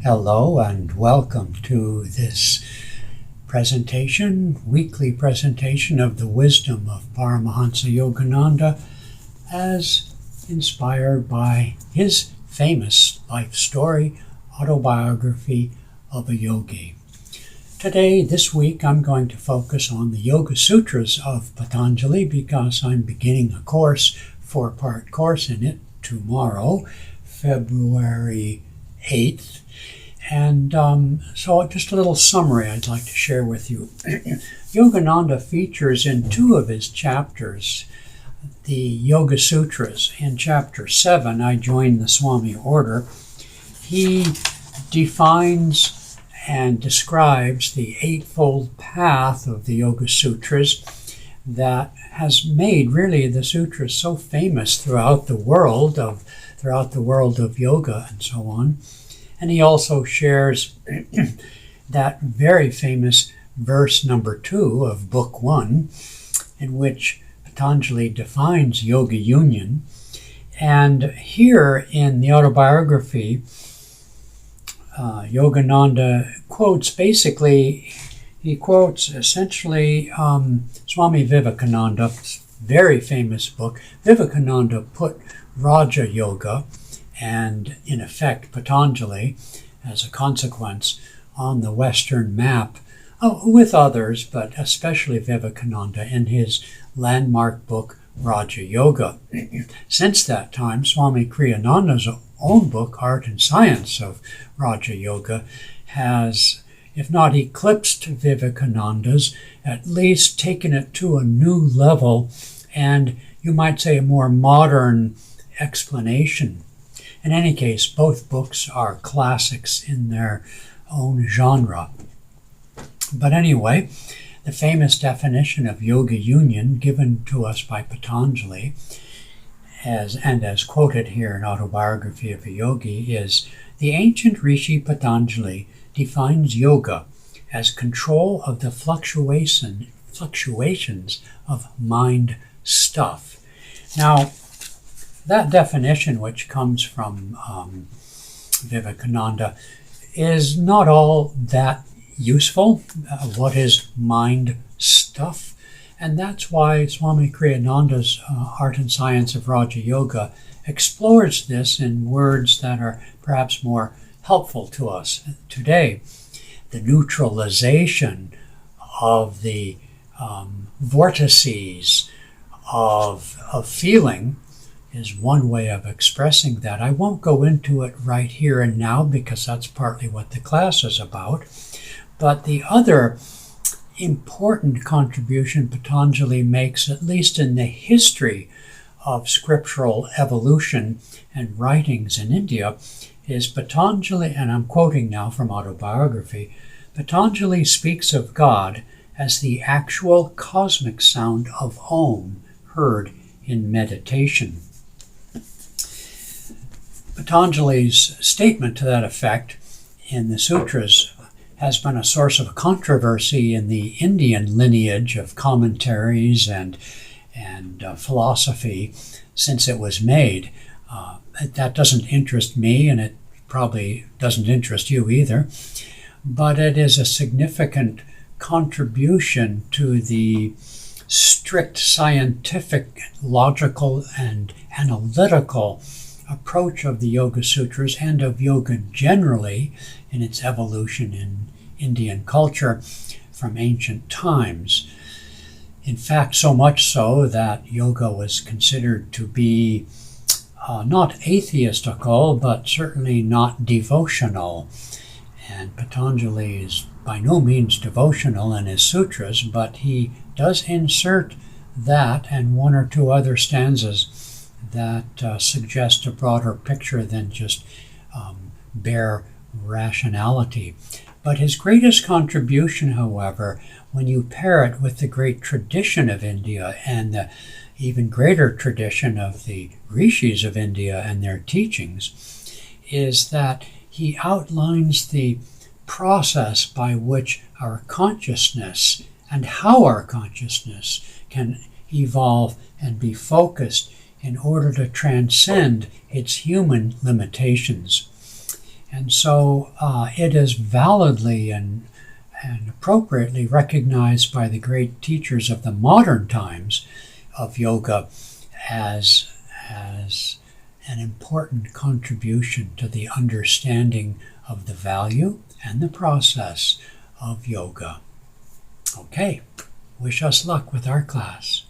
Hello and welcome to this weekly presentation of the wisdom of Paramahansa Yogananda as inspired by his famous life story, autobiography of a yogi. Today, this week, I'm going to focus on the Yoga Sutras of Patanjali because I'm beginning a four-part course in it tomorrow, February 8th. And so just a little summary I'd like to share with you. Yogananda features in two of his chapters the Yoga Sutras. In chapter 7, I joined the Swami order. He defines and describes the eightfold path of the Yoga Sutras that has made really the sutras so famous throughout the world of yoga and so on. And he also shares that very famous verse number 2 of Book 1, in which Patanjali defines yoga union. And here in the autobiography, Yogananda quotes essentially Swami Vivekananda's very famous book. Vivekananda put Raja Yoga and, in effect, Patanjali, as a consequence, on the Western map, with others, but especially Vivekananda, in his landmark book, Raja Yoga. Since that time, Swami Kriyananda's own book, Art and Science of Raja Yoga, has, if not eclipsed Vivekananda's, at least taken it to a new level, and you might say a more modern explanation. In any case, both books are classics in their own genre. But anyway, the famous definition of yoga union given to us by Patanjali, as quoted here in Autobiography of a Yogi, is the ancient Rishi Patanjali defines yoga as control of the fluctuations of mind stuff. Now, that definition, which comes from Vivekananda, is not all that useful. What is mind stuff? And that's why Swami Kriyananda's Art and Science of Raja Yoga explores this in words that are perhaps more helpful to us today. The neutralization of the vortices of feeling is one way of expressing that. I won't go into it right here and now because that's partly what the class is about. But the other important contribution Patanjali makes, at least in the history of scriptural evolution and writings in India, is Patanjali, and I'm quoting now from Autobiography, Patanjali speaks of God as the actual cosmic sound of Om heard in meditation. Patanjali's statement to that effect in the sutras has been a source of controversy in the Indian lineage of commentaries and philosophy since it was made. That doesn't interest me, and it probably doesn't interest you either, but it is a significant contribution to the strict scientific, logical, and analytical approach of the Yoga Sutras and of yoga generally in its evolution in Indian culture from ancient times. In fact, so much so that yoga was considered to be not atheistical, but certainly not devotional. And Patanjali is by no means devotional in his sutras, but he does insert that and one or two other stanzas that suggest a broader picture than just bare rationality. But his greatest contribution, however, when you pair it with the great tradition of India and the even greater tradition of the rishis of India and their teachings, is that he outlines the process by which our consciousness and how our consciousness can evolve and be focused in order to transcend its human limitations. And so it is validly and appropriately recognized by the great teachers of the modern times of yoga as an important contribution to the understanding of the value and the process of yoga. Okay, wish us luck with our class.